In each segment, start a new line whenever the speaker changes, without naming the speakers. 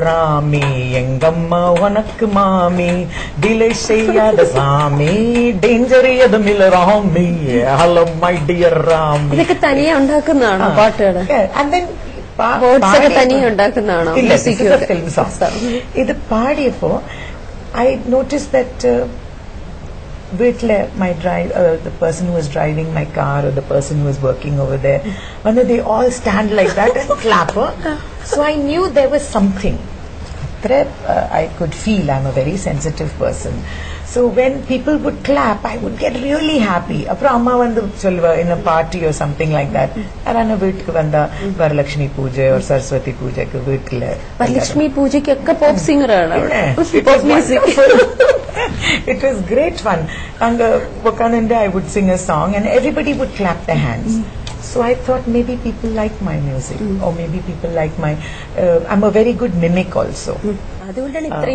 Rami, Yengamma, Vanak Mami, delay say the Sami, danger the miller on me. Hello, my dear Rami.
Like a tiny undercanana, butter.
And then
tiny undercanana.
It's a film song. In the party for, I noticed that. My the person who was driving my car or the person who was working over there, when they all stand like that and clap. So I knew there was something. I could feel. I'm a very sensitive person. So when people would clap, I would get really happy. Apra amma vandu in a party or something like that. Arana veetku vanda Varalakshmi Puja or Saraswati Puja ku veetile.
Varalakshmi Puja ki akka pop singer aanu.
Pop music. It was great fun. And Vakananda, I would sing a song and everybody would clap their hands. So I thought maybe people like my music or maybe people like my... I'm a very good mimic also.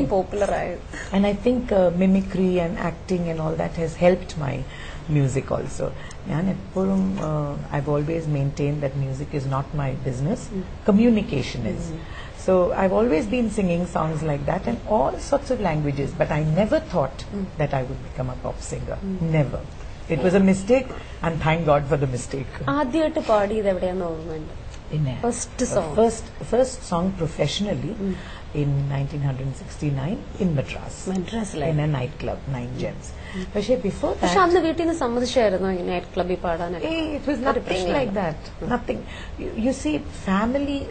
Popular.
And I think mimicry and acting and all that has helped my music also. I've always maintained that music is not my business. Communication is. So I've always been singing songs like that in all sorts of languages, but I never thought that I would become a pop singer. Never. It was a mistake, and thank God for the mistake.
First song.
First song professionally in 1969 in Madras. In a nightclub, 9 Gems. But before that, it was nothing like that. Nothing. You see, family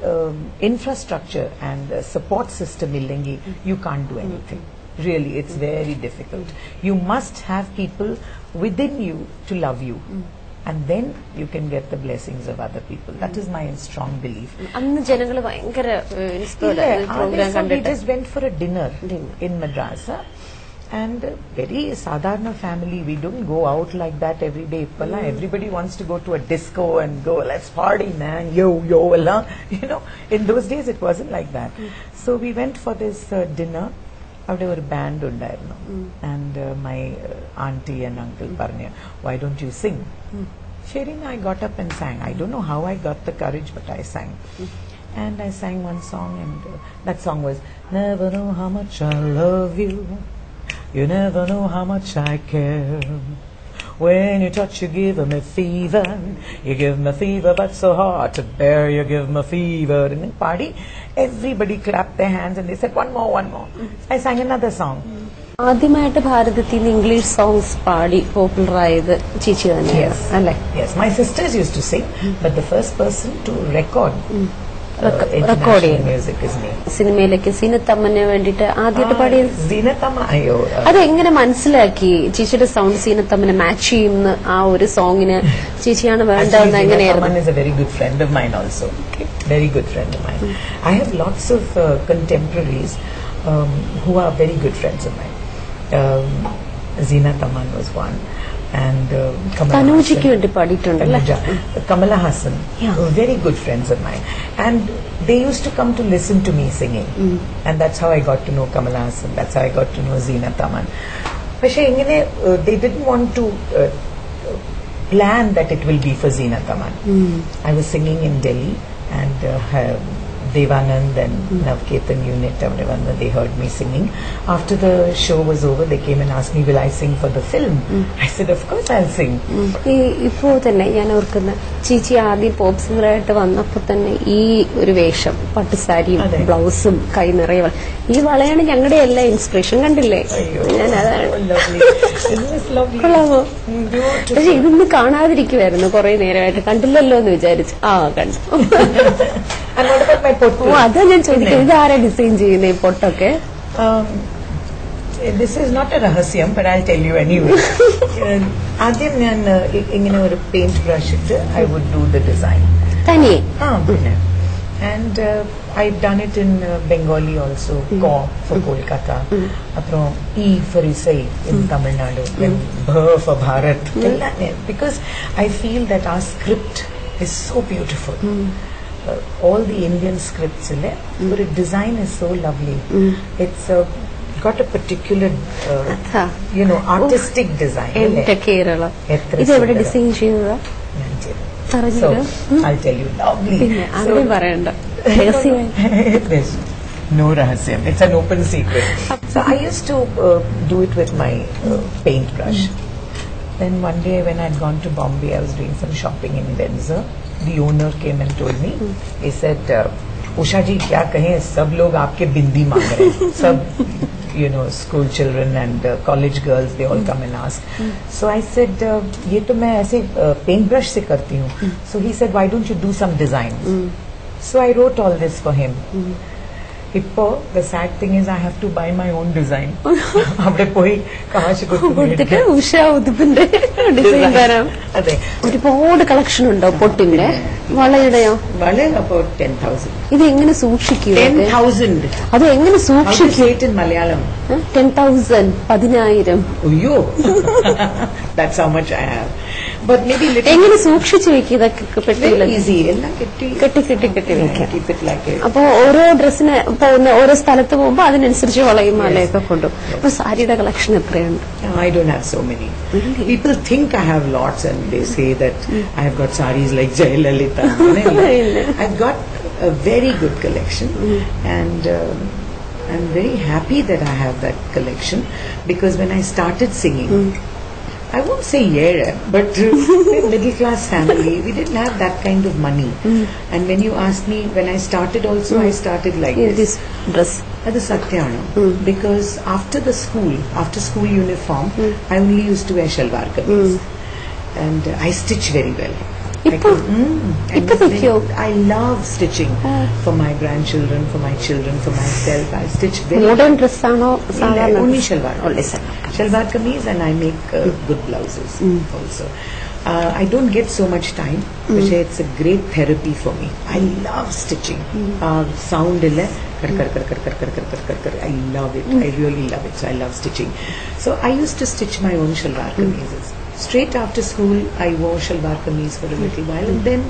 infrastructure and support system illengi, you can't do anything. Really, it's very difficult. You must have people within you to love you. And then you can get the blessings of other people. That is my strong belief.
We
just went for a dinner in Madras. And very sadharna family, we don't go out like that every day. Everybody wants to go to a disco and go, let's party, man, yo, you know, in those days it wasn't like that. So we went for this dinner. There was a band and my auntie and uncle Parnya, why don't you sing? Sherina, I got up and sang. I don't know how I got the courage, but I sang. And I sang one song, and that song was, never know how much I love you. You never know how much I care. When you touch, you give me fever. You give me fever, but so hard to bear. You give me fever. In the party, everybody clapped their hands and they said, one more, one more. I sang another song.
English songs popular.
Yes, my sisters used to sing, but the first person to record
recording
music is me.
Cinema like Sinatamane vendita ആദ്യത്തെ പാടിയത്
Zinatama ayo.
അത് എങ്ങനെ മനസ്സിലാക്കി ചേച്ചിയുടെ sound സീനത്തമ്മനെ match ചെയ്യുന്ന ആ ഒരു സോങ്ങിന് ചേച്ചിയാണ് വേണ്ടതെന്ന് എങ്ങനെയായിരുന്നു?
Zinatama is a very good friend of mine also. Very good friend of mine. I have lots of contemporaries who are very good friends of mine. Zinatama was one. And Kamala Hassan, very good friends of mine, and they used to come to listen to me singing, and that's how I got to know Kamala Hassan. That's how I got to know Zinatama. But they didn't want to plan that it will be for Zinatama. I was singing in Delhi, and Devanand and Navketan unit, they heard me singing. After the show was over, they came and asked me, will I sing for the film? I said, of course I'll sing.
ഇപ്പോൾ തന്നെ ഞാൻ ഓർക്കുന്ന ചേച്ചി ആദ്യം pop singer ആയിട്ട് വന്നപ്പോൾ തന്നെ ഈ ഒരു വേഷം പട്ടുസാരിയും ബ്ലൗസും കൈ നിറയെ ഈ വളയാണ് ഞങ്ങളുടെ എല്ലാ ഇൻസ്പിറേഷൻ കണ്ടില്ലേ? ഞാൻ അതാണ് കൊള്ളാമോ? പക്ഷെ ഇതൊന്നും കാണാതിരിക്കുമായിരുന്നു കുറെ നേരമായിട്ട്, കണ്ടില്ലല്ലോ എന്ന് വിചാരിച്ചു. കണ്ടു. അതാ ഞാൻ ചോദിക്കുന്നത്, ഇതാരാ ഡിസൈൻ ചെയ്യുന്ന ഈ പൊട്ടൊക്കെ?
This is not a rahasyam, but I'll tell you anyway. ആദ്യം ഞാൻ ഇങ്ങനെ ഒരു പെയിന്റ് ബ്രഷ് ഇട്ട് I would do the design.
തനിയെ?
And I've done it in Bengali also, Ko for Kolkata, aprom E for Isai in Tamil Nadu, and Bha for Bharat. Because I feel that our script is so beautiful. All the Indian scripts, but the design is so lovely. It's got a particular, artistic design.
Kerala. Is it ever design?
So I'll tell you lovely.
So,
No rahasyam. It's an open secret. So I used to do it with my paintbrush. Then one day when I'd gone to Bombay, I was doing some shopping in Windsor. The owner came and told me, he said, "Usha ji, kya kahe? Sab log aapke bindi maang rahe hain." Sab, school children and college girls, they all come and ask. So I said, "Ye to main aise paintbrush se karti hu." So he said, "Why don't you do some designs?" So I wrote all this for him. Hippo, the sad thing is I have to buy my own design. അവിടെ പോയി കാശ്
കൊടുത്തിട്ട് Usha ഉതുപ്പിന്റെ design തരാം.
അതെ,
ഒരുപാട് collection ഉണ്ടോ പൊട്ടിന്റെ? വളയുടെയോ?
വള about 10,000.
ഇത് എങ്ങനെ സൂക്ഷിക്കും?
10,000.
അത് എങ്ങനെ സൂക്ഷിക്കും?
in Malayalam?
10,000, 10,000.
അയ്യോ, that's how much I have. But maybe little.
എങ്ങനെ സൂക്ഷിച്ചു വെക്കും ഇതൊക്കെ പെട്ടിയില്?
Easy, എല്ലാം കെട്ടി വെക്കാം. Keep it like it.
അപ്പൊ ഓരോ ഡ്രസ്സിന് പോകുന്ന ഓരോ സ്ഥലത്ത് പോകുമ്പോ അതിനനുസരിച്ച് വളയും മാലയൊക്കെ കൊണ്ടുപോകും. അപ്പൊ സാരിയുടെ കളക്ഷൻ എത്രയുണ്ട്?
I don't have so many. People think I have lots and they say that I have got saris like Jayalalitha. I've got a very good collection and I'm very happy that I have that collection because when I started singing, I won't say but middle class family, we didn't have that kind of money. And when you ask me, when I started also, I started like
this dress.
That is Satyana. Because after school uniform, I only used to wear shalwar kameez. And I stitch very well. I love stitching for my grandchildren, for my children, for myself. I stitch very
modern dress
only shalwar. Shalwar kameez, and I make good blouses also. I don't get so much time, but it's a great therapy for me. I love stitching. Sound illa kar kar kar kar kar kar kar kar kar. I love it. I really love it. So I love stitching. So I used to stitch my own shalwar kameezes. Straight after school, I wore shalwar kameez for a little while, and then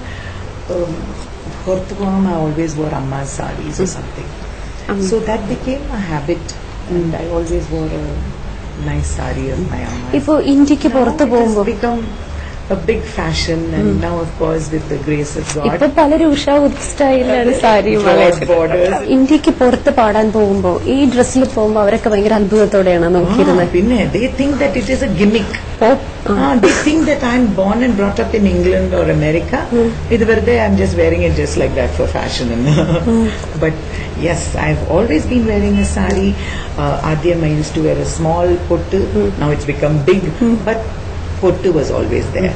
Hortuam, I always wore Amma's sarees or something. So that became a habit, and I always wore a nice saree of my Amma's.
Ipo India പുറത്ത് പോകുമ്പോൾ
become a big fashion, and now of course with the grace of God,
ഇപ്പൊ പലരും ഉഷ സ്റ്റൈലാണ് sari
borders.
ഇന്ത്യക്ക് പുറത്ത് പാടാൻ പോകുമ്പോ ഈ ഡ്രസ്സിൽ പോകുമ്പോ അവരൊക്കെ ഭയങ്കര അത്ഭുതത്തോടെയാണ് നോക്കിയിരുന്നത്.
പിന്നെ they think that it is a gimmick. They think that I'm born and brought up in England or America. I'm just wearing it just like that for fashion. But yes, I've always been wearing a sari. Adhyam, I used to wear a small pottu. Now it's become big. But pottu was always there.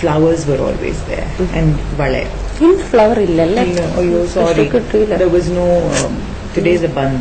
Flowers were always there. And vale.
In flower illalla.
Oh, sorry. There was no. Today's a band.